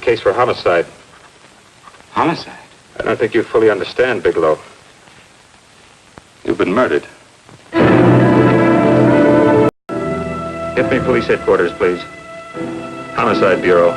case for homicide. Homicide? I don't think you fully understand, Bigelow. You've been murdered. Get me police headquarters, please. Homicide Bureau.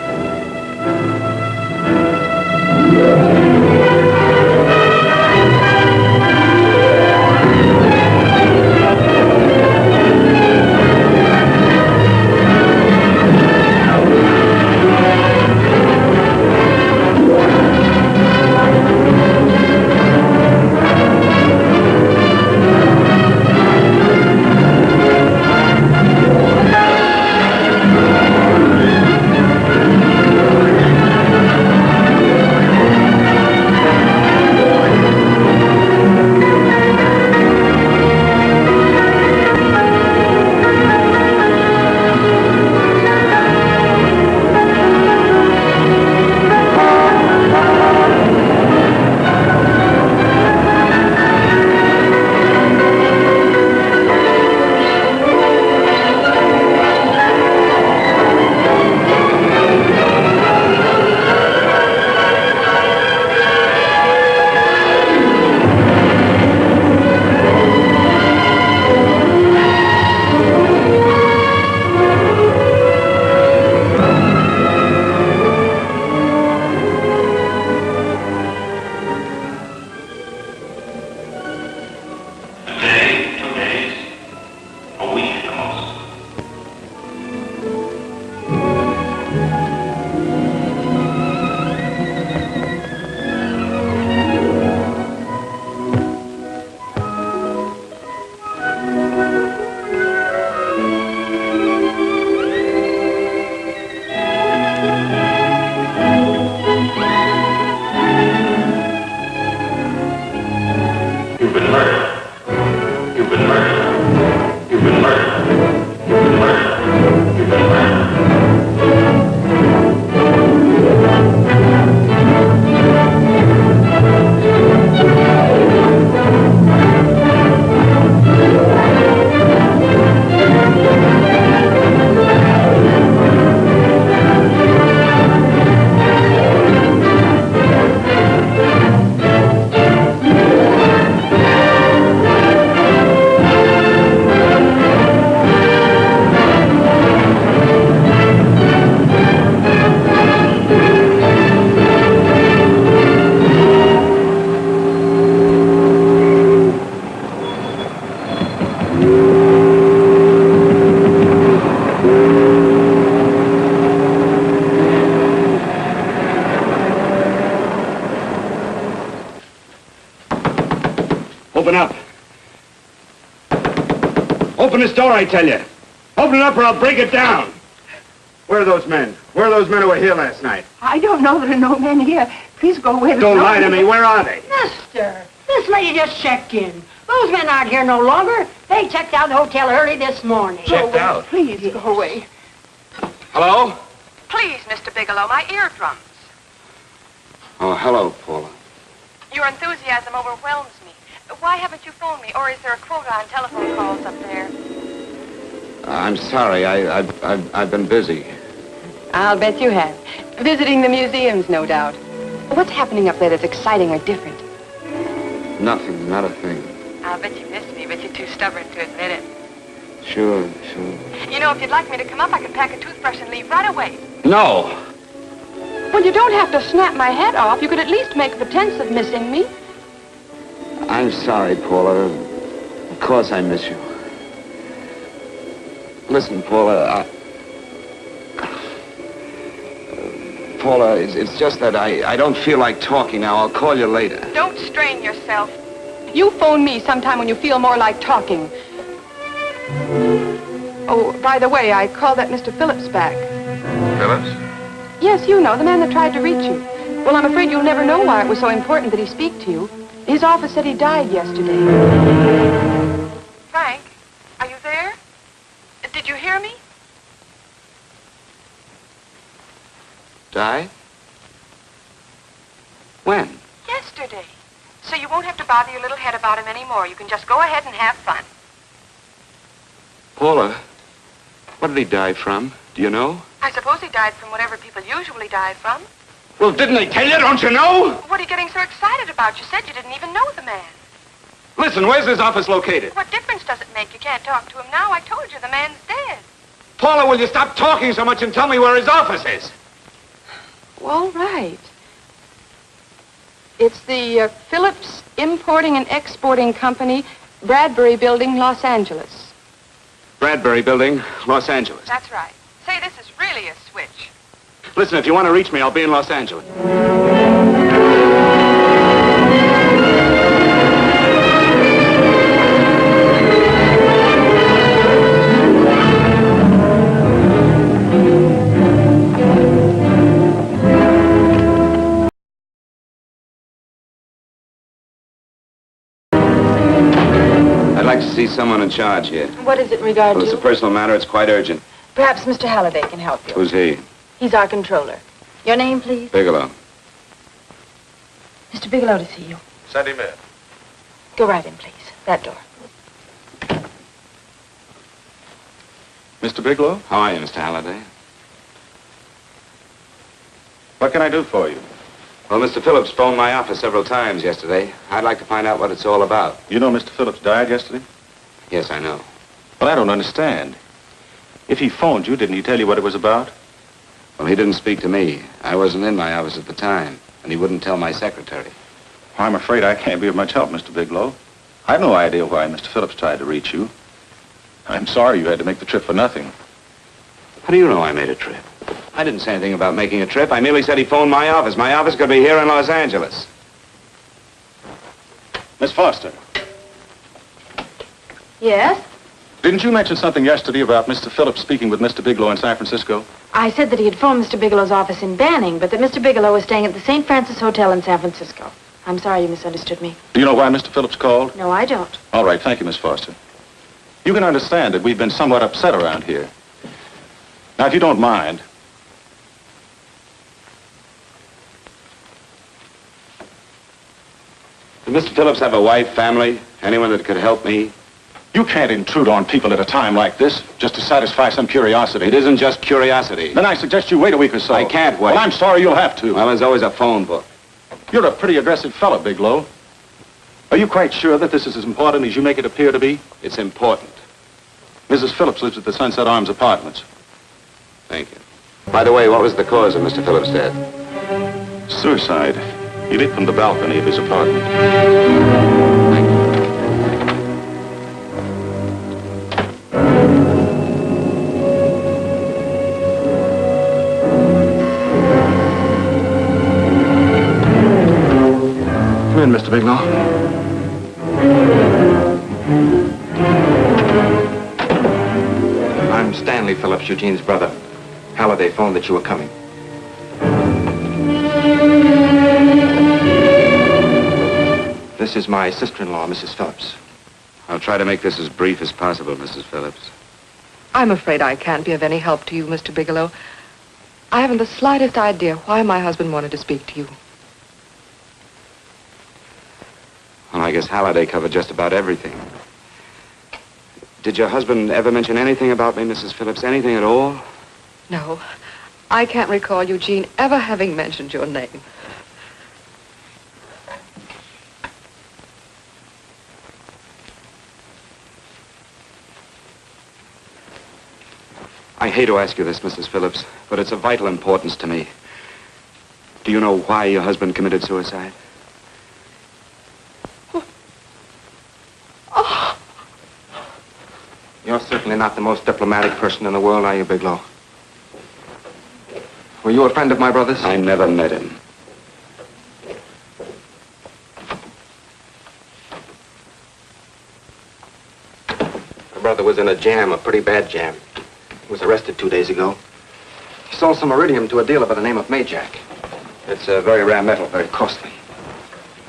Open up. Open this door, I tell you. Open it up or I'll break it down. Where are those men? Where are those men who were here last night? I don't know. There are no men here. Please go away. Don't lie to me. Where are they? Mister, this lady just checked in. Those men aren't here no longer. They checked out the hotel early this morning. Checked out? Please go away. Hello? Please, Mr. Bigelow, my eardrums. Oh, hello, Paula. Your enthusiasm overwhelms me. Why haven't you phoned me, or is there a quota on telephone calls up there? I'm sorry. I've been busy. I'll bet you have. Visiting the museums, no doubt. What's happening up there that's exciting or different? Nothing, not a thing. I'll bet you missed me, but you're too stubborn to admit it. Sure. You know, if you'd like me to come up, I could pack a toothbrush and leave right away. No. Well, you don't have to snap my head off. You could at least make a pretense of missing me. I'm sorry, Paula. Of course I miss you. Listen, Paula, Paula, it's just that I don't feel like talking now. I'll call you later. Don't strain yourself. You phone me sometime when you feel more like talking. Oh, by the way, I called that Mr. Phillips back. Phillips? Yes, you know, the man that tried to reach you. Well, I'm afraid you'll never know why it was so important that he speak to you. His office said he died yesterday. Frank, are you there? Did you hear me? Died? When? Yesterday. So you won't have to bother your little head about him anymore. You can just go ahead and have fun. Paula, what did he die from? Do you know? I suppose he died from whatever people usually die from. Well, didn't they tell you? Don't you know? What are you getting so excited about? You said you didn't even know the man. Listen, where's his office located? What difference does it make? You can't talk to him now. I told you the man's dead. Paula, will you stop talking so much and tell me where his office is? All right. It's the Phillips Importing and Exporting Company, Bradbury Building, Los Angeles. Bradbury Building, Los Angeles. That's right. Say, this is really a switch. Listen, if you want to reach me, I'll be in Los Angeles. I'd like to see someone in charge here. What is it in regard Well, it's a to? personal matter. It's quite urgent. Perhaps Mr. Halliday can help you. Who's he? He's our controller. Your name, please? Bigelow. Mr. Bigelow to see you. Send him in. Go right in, please. That door. Mr. Bigelow, How are you, Mr. Halliday? what can I do for you? Well, Mr. Phillips phoned my office several times yesterday. I'd like to find out what it's all about. You know Mr. Phillips died yesterday? Yes, I know. Well, I don't understand. If he phoned you, didn't he tell you what it was about? Well, he didn't speak to me. I wasn't in my office at the time, and he wouldn't tell my secretary. I'm afraid I can't be of much help, Mr. Bigelow. I've no idea why Mr. Phillips tried to reach you. I'm sorry you had to make the trip for nothing. How do you know I made a trip? I didn't say anything about making a trip. I merely said he phoned my office. My office could be here in Los Angeles. Miss Foster, Yes? didn't you mention something yesterday about Mr. Phillips speaking with Mr. Bigelow in San Francisco? I said that he had phoned Mr. Bigelow's office in Banning, but that Mr. Bigelow was staying at the St. Francis Hotel in San Francisco. I'm sorry you misunderstood me. Do you know why Mr. Phillips called? No, I don't. All right, thank you, Miss Foster. You can understand that we've been somewhat upset around here. Now, if you don't mind, Did Mr. Phillips have a wife, family, anyone that could help me? you can't intrude on people at a time like this just to satisfy some curiosity. It isn't just curiosity. Then I suggest you wait a week or so. I can't wait. Well, I'm sorry you'll have to. Well, there's always a phone book. You're a pretty aggressive fellow, Bigelow. Are you quite sure that this is as important as you make it appear to be? It's important. Mrs. Phillips lives at the Sunset Arms Apartments. Thank you. By the way, what was the cause of Mr. Phillips' death? Suicide. He leaped from the balcony of his apartment. Come in, Mr. Bigelow. I'm Stanley Phillips, Eugene's brother. Halliday phoned that you were coming. This is my sister-in-law, Mrs. Phillips. I'll try to make this as brief as possible, Mrs. Phillips. I'm afraid I can't be of any help to you, Mr. Bigelow. I haven't the slightest idea why my husband wanted to speak to you. Well, I guess Halliday covered just about everything. Did your husband ever mention anything about me, Mrs. Phillips? Anything at all? No, I can't recall Eugene ever having mentioned your name. I hate to ask you this, Mrs. Phillips, but it's of vital importance to me. Do you know why your husband committed suicide? You're certainly not the most diplomatic person in the world, are you, Bigelow? Were you a friend of my brother's? I never met him. My brother was in a jam, a pretty bad jam. He was arrested 2 days ago. He sold some iridium to a dealer by the name of Majak. It's a very rare metal, very costly.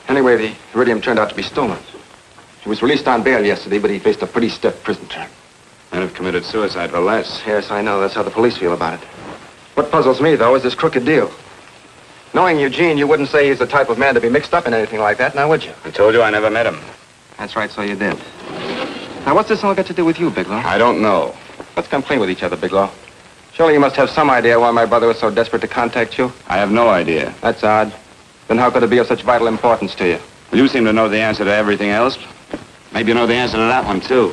Anyway, the iridium turned out to be stolen. He was released on bail yesterday, but he faced a pretty stiff prison term. Men have committed suicide for less. Yes, I know. That's how the police feel about it. What puzzles me, though, is this crooked deal. Knowing Eugene, you wouldn't say he's the type of man to be mixed up in anything like that, now would you? I told you I never met him. That's right, so you did. Now, what's this all got to do with you, Bigelow? I don't know. Let's come clean with each other, Bigelow. Surely you must have some idea why my brother was so desperate to contact you. I have no idea. That's odd. Then how could it be of such vital importance to you? Well, you seem to know the answer to everything else. Maybe you know the answer to that one, too.